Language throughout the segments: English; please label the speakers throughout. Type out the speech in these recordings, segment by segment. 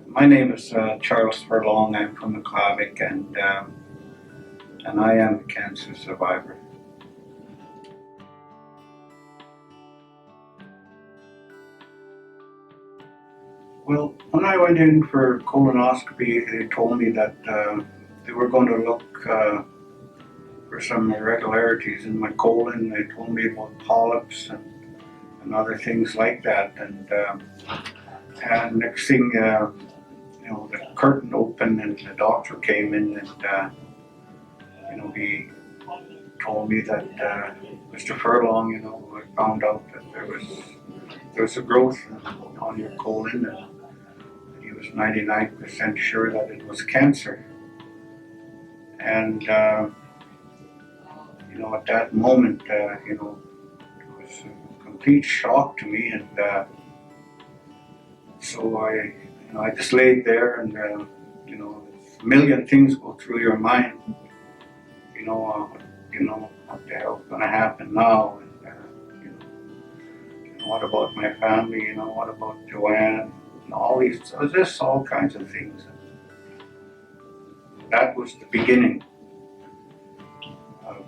Speaker 1: My name is Charles Furlong. I'm from McClavic, and I am a cancer survivor. Well, when I went in for colonoscopy, they told me that they were going to look for some irregularities in my colon. They told me about polyps and other things like that. And next thing, the curtain opened and the doctor came in and he told me that Mr. Furlong, I found out that there was a growth on your colon, and he was 99% sure that it was cancer. And at that moment, it was a complete shock to me, and so I just laid there, and a million things go through your mind. What the hell's going to happen now? And what about my family? What about Joanne? All kinds of things. That was the beginning of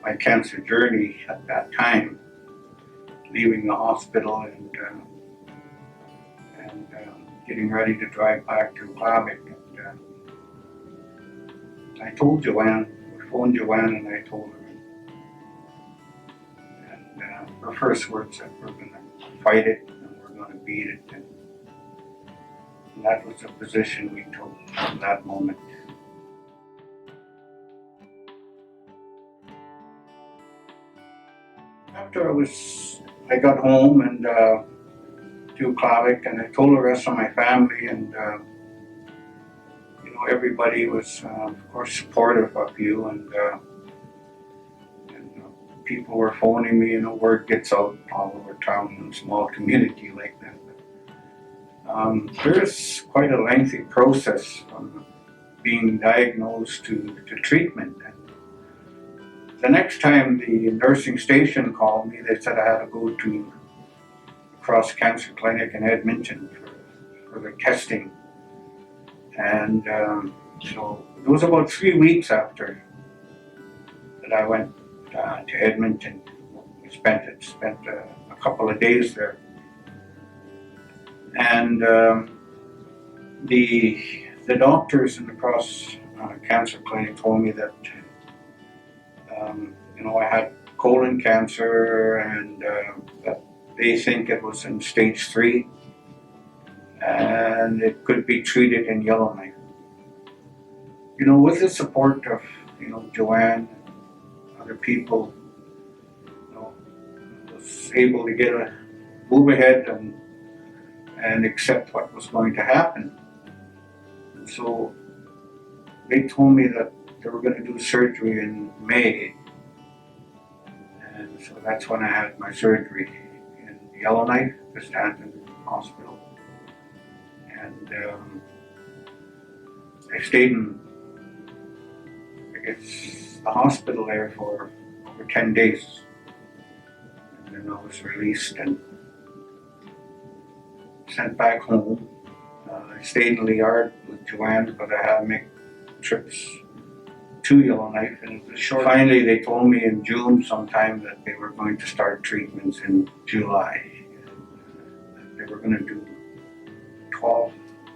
Speaker 1: my cancer journey at that time, leaving the hospital and getting ready to drive back to Clavic. And I told Joanne, I phoned Joanne and I told her. And her first words said, "We're going to fight it and we're going to beat it." And that was the position we took from that moment. After I got home and to Clavic, and I told the rest of my family, and everybody was of course supportive of you, and people were phoning me. Word gets out all over town in a small community like that. There's quite a lengthy process from being diagnosed to treatment. The next time the nursing station called me, they said I had to go to Cross Cancer Clinic in Edmonton for the testing. And so it was about 3 weeks after that I went to Edmonton. Spent a couple of days there. And the doctors in the Cross Cancer Clinic told me that I had colon cancer, and that they think it was in stage 3, and it could be treated in Yellowknife. With the support of Joanne and other people, was able to move ahead and accept what was going to happen. And so they told me that they were going to do surgery in May. And so that's when I had my surgery in Yellowknife, the Stanton Hospital. And I stayed in, the hospital there for over 10 days. And then I was released and sent back home. I stayed in the yard with Joanne because I had to make trips to Yellowknife, and it was short. Finally, they told me in June sometime that they were going to start treatments in July. They were going to do 12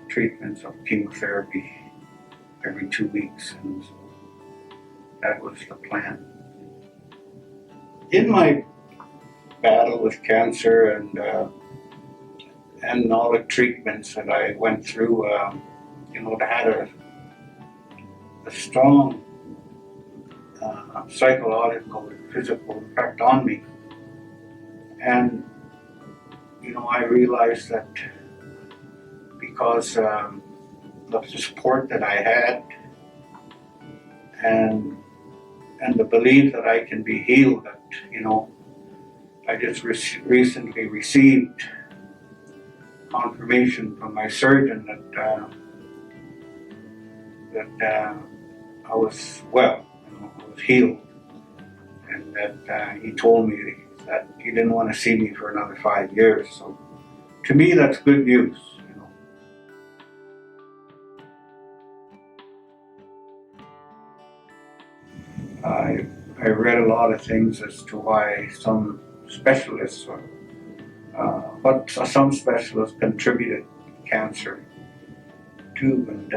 Speaker 1: treatments of chemotherapy every 2 weeks, and so that was the plan. In my battle with cancer and all the treatments that I went through, it had a strong psychological and physical effect on me. And I realized that because of the support that I had and the belief that I can be healed, that I just recently received confirmation from my surgeon that I was well. I was healed, and that he told me that he didn't want to see me for another 5 years. So to me, that's good news. I read a lot of things as to why some specialists, or what some specialists contributed cancer to, and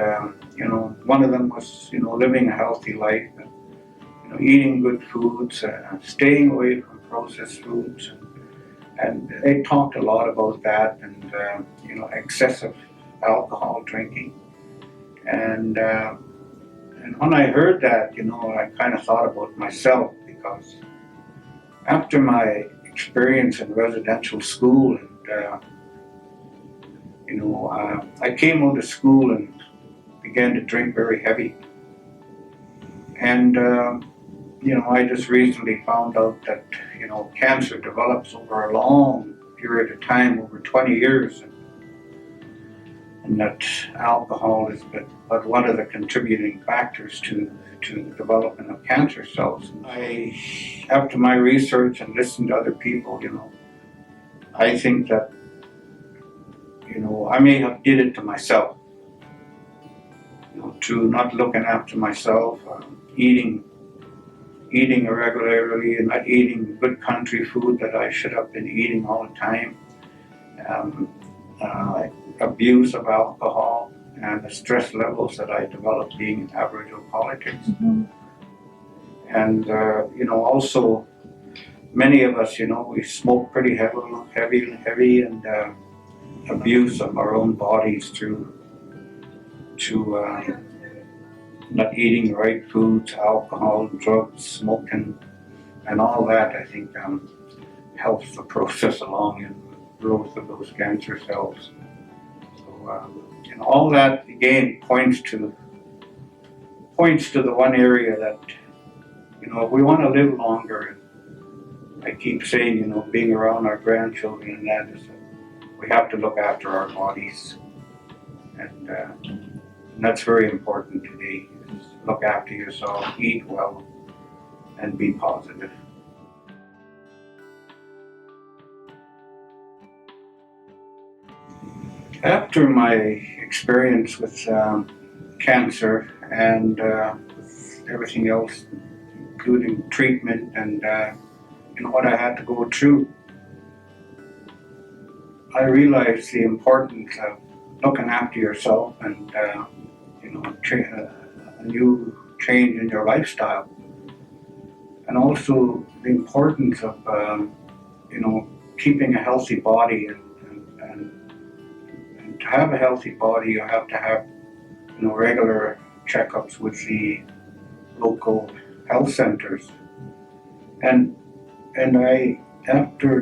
Speaker 1: one of them was living a healthy life, and eating good foods, staying away from processed foods, and they talked a lot about that, and excessive alcohol drinking, and. And when I heard that, I kind of thought about myself, because after my experience in residential school, and I came out of school and began to drink very heavy, and I just recently found out that cancer develops over a long period of time, over 20 years, and that alcohol is but one of the contributing factors to the development of cancer cells. After my research and listening to other people, I think that I may have did it to myself, to not looking after myself, eating irregularly, and not eating good country food that I should have been eating all the time. Abuse of alcohol, and the stress levels that I developed being in Aboriginal politics. Mm-hmm. And also many of us, we smoke pretty heavy, and abuse of our own bodies through not eating the right foods, alcohol, drugs, smoking, and all that. I think helps the process along in the growth of those cancer cells. So all that again points to the one area that if we want to live longer, and I keep saying being around our grandchildren, and that is we have to look after our bodies, and that's very important today. Is look after yourself, eat well, and be positive. After my experience with cancer, and with everything else, including treatment, and what I had to go through, I realized the importance of looking after yourself, and a new change in your lifestyle, and also the importance of keeping a healthy body, and to have a healthy body, you have to have regular checkups with the local health centers, and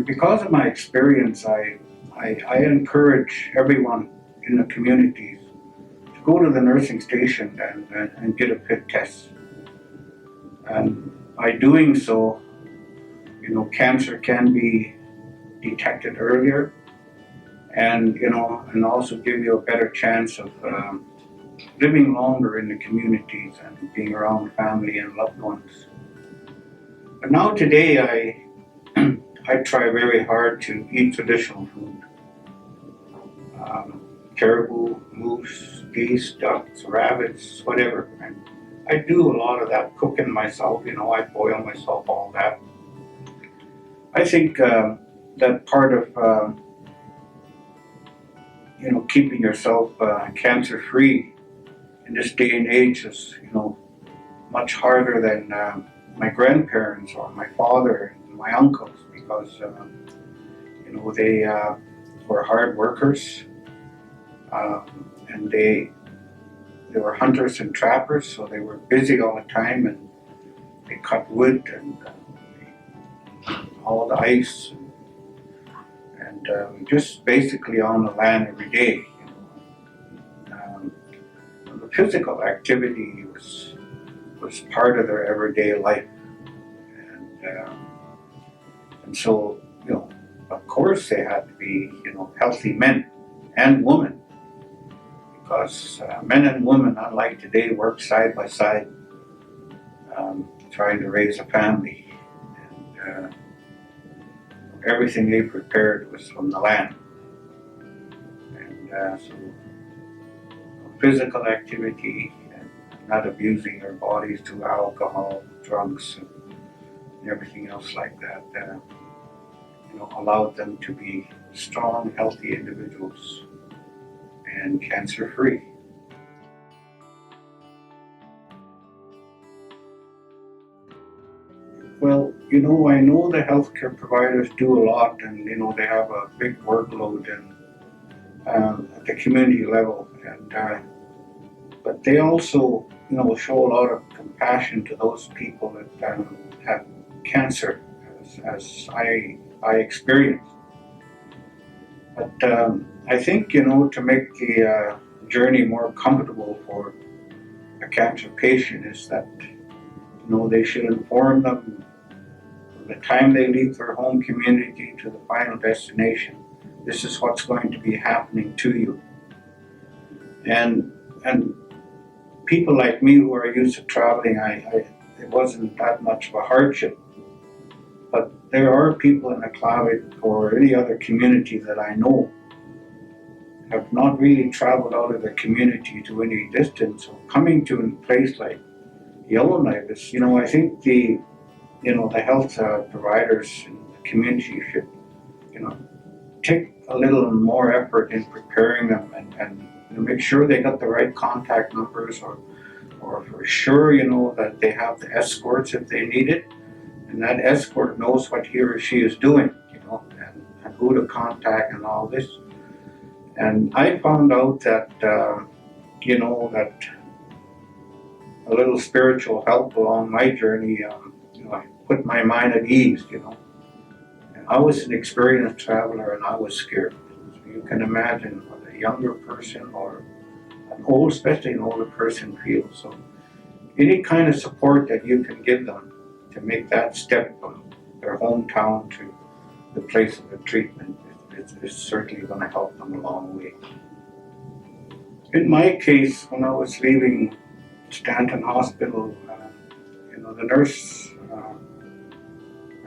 Speaker 1: because of my experience, I encourage everyone in the communities to go to the nursing station and get a fit test, and by doing so, cancer can be detected earlier, and also give you a better chance of living longer in the communities and being around family and loved ones. But now today I try very hard to eat traditional food. Caribou, moose, geese, ducks, rabbits, whatever. And I do a lot of that cooking myself, I boil myself, all that. I think that part of keeping yourself cancer-free in this day and age is, much harder than my grandparents or my father and my uncles, because, they were hard workers, and they were hunters and trappers, so they were busy all the time, and they cut wood and hauled ice, and just basically on the land every day. The physical activity was part of their everyday life, and so of course they had to be healthy men and women, because men and women, unlike today, work side by side. trying to raise a family. And everything they prepared was from the land. And so physical activity and not abusing their bodies to alcohol, drugs, and everything else like that, allowed them to be strong, healthy individuals and cancer-free. Well, I know the healthcare providers do a lot, and they have a big workload at the community level, and but they also, show a lot of compassion to those people that have cancer, as I experienced. But I think, to make the journey more comfortable for a cancer patient is that, they should inform them from the time they leave their home community to the final destination. This is what's going to be happening to you. And people like me who are used to traveling, it wasn't that much of a hardship. But there are people in Aklavik or any other community that I know have not really traveled out of the community to any distance. So coming to a place like Yellowknife is, I think the health providers in the community should, take a little more effort in preparing them and make sure they got the right contact numbers or for sure, that they have the escorts if they need it. And that escort knows what he or she is doing, and who to contact and all this. And I found out that, that a little spiritual help along my journey, I put my mind at ease, And I was an experienced traveler and I was scared. So you can imagine what a younger person or especially an older person feels. So any kind of support that you can give them to make that step from their hometown to the place of the treatment is certainly going to help them a long way. In my case, when I was leaving Stanton Hospital, the nurse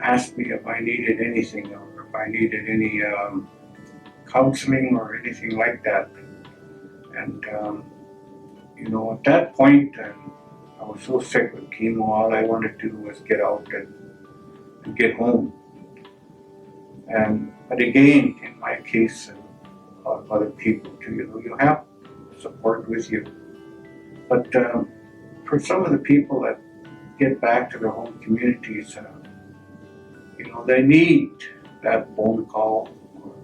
Speaker 1: asked me if I needed anything or if I needed any counseling or anything like that. And, at that point, I was so sick with chemo, all I wanted to do was get out and get home. But again, in my case, and a lot of other people too, you have support with you. But for some of the people that get back to their home communities, they need that phone call, or,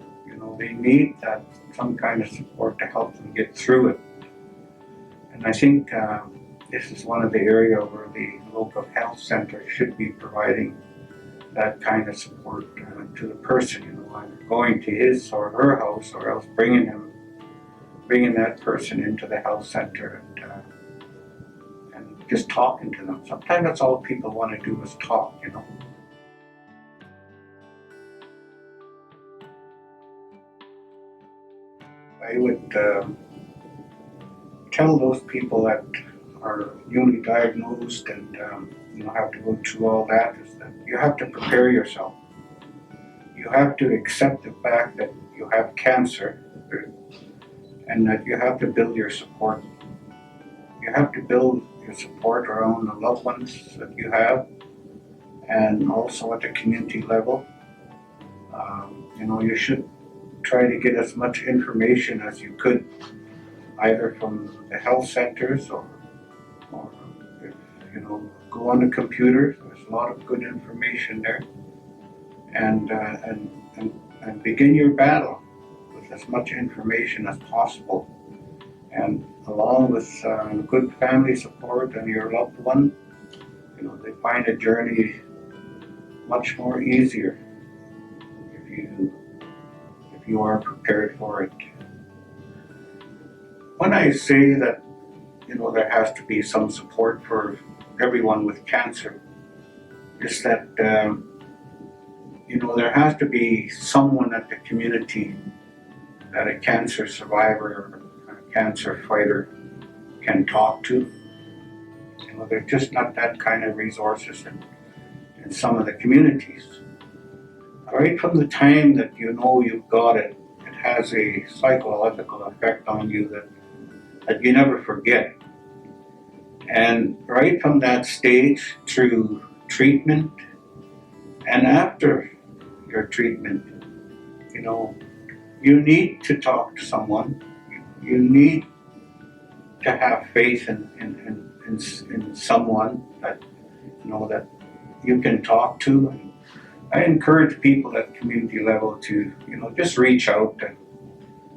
Speaker 1: they need that some kind of support to help them get through it. And I think this is one of the areas where the local health center should be providing that kind of support to the person, either going to his or her house or else bringing that person into the health center and just talking to them. Sometimes that's all people want to do is talk, I would tell those people that are newly diagnosed and have to go through all that is that you have to prepare yourself. You have to accept the fact that you have cancer and that you have to build your support. You have to build your support around the loved ones that you have and also at the community level. You should try to get as much information as you could, either from the health centers or go on the computer. There's a lot of good information there, and begin your battle with as much information as possible. And along with good family support and your loved one, they find a journey much more easier if you are prepared for it. When I say that, there has to be some support for everyone with cancer, is that, there has to be someone at the community that a cancer survivor or a cancer fighter can talk to. there's just not that kind of resources in some of the communities. Right from the time that you know you've got it, it has a psychological effect on you that you never forget. And right from that stage through treatment and after your treatment, you need to talk to someone. You need to have faith in someone that that you can talk to. And I encourage people at community level to just reach out and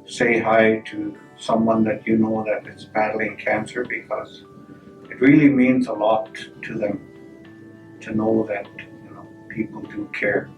Speaker 1: say hi to someone that that is battling cancer, because it really means a lot to them to know that people do care.